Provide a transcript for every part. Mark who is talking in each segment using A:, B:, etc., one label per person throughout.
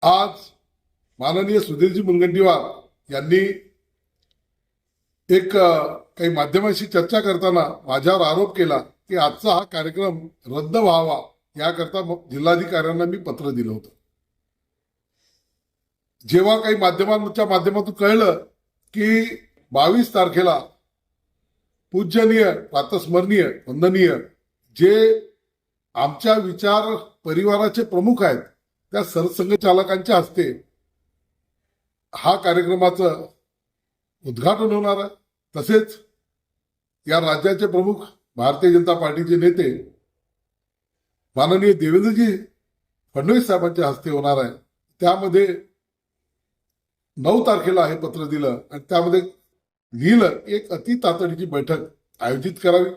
A: आज माननीय सुधीरजी मुनगंटीवार यांनी एक काही माध्यमांशी चर्चा करताना माझ्यावर आरोप केला की आजचा हा कार्यक्रम रद्द व्हावा याकरता जिल्हाधिकाऱ्यांना मी पत्र दिलं होतं. जेव्हा काही माध्यमांच्या माध्यमातून कळलं की 22 तारखेला पूजनीय, प्रातस्मरणीय, वंदनीय जे आमच्या विचार परिवाराचे प्रमुख आहेत त्या सरसंघचालकांच्या हस्ते हा कार्यक्रमाचं उद्घाटन होणार आहे. तसेच या राज्याचे प्रमुख भारतीय जनता पार्टीचे नेते माननीय देवेंद्रजी फडणवीस साहेबांच्या हस्ते होणार आहे. त्यामध्ये 9 तारखेला हे पत्र दिलं आणि त्यामध्ये लिहिलं एक अति तातडीची बैठक आयोजित करावी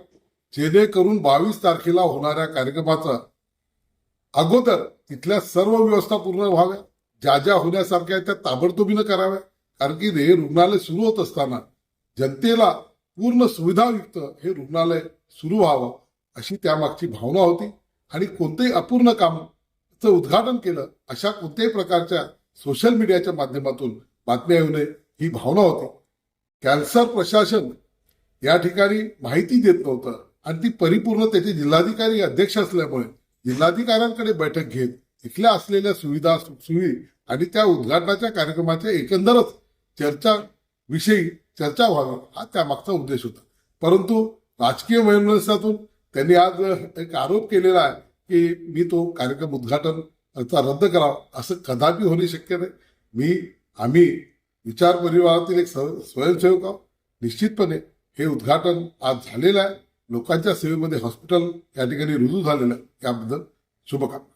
A: जेणेकरून 22 तारखेला होणाऱ्या कार्यक्रमाचा अगोदर तिथल्या सर्व व्यवस्था पूर्ण व्हाव्या, ज्या ज्या होण्यासारख्या त्या ताबडतोबीनं कराव्या. कारण की हे रुग्णालय सुरू होत असताना जनतेला पूर्ण सुविधायुक्त हे रुग्णालय सुरू व्हावं अशी त्यामागची भावना होती. आणि कोणतेही अपूर्ण कामचं उद्घाटन केलं अशा कोणत्याही प्रकारच्या सोशल मीडियाच्या माध्यमातून बातम्या येऊ नये ही भावना होती. कॅन्सर प्रशासन या ठिकाणी माहिती देत नव्हतं आणि ती परिपूर्ण त्याचे जिल्हाधिकारी अध्यक्ष असल्यामुळे जिल्हाधिकाऱ्यांकडे बैठक घेत इथल्या असलेल्या सुविधा सुखसुविधा आणि त्या उद्घाटनाच्या कार्यक्रमाच्या एकंदरच विषयी चर्चा व्हावी हा त्यामागचा उद्देश होता. परंतु राजकीय वैमनस्यातून त्यांनी आज एक आरोप केलेला आहे की मी तो कार्यक्रम उद्घाटन रद्द करावा, असं कदापि होणे शक्य नाही. आम्ही विचार परिवारातील एक स्वयंसेवक आहोत. निश्चितपणे हे उद्घाटन आज झालेलं आहे. लोकांच्या सेवेमध्ये हॉस्पिटल या ठिकाणी रुजू झालेलं आहे. याबद्दल शुभकामना.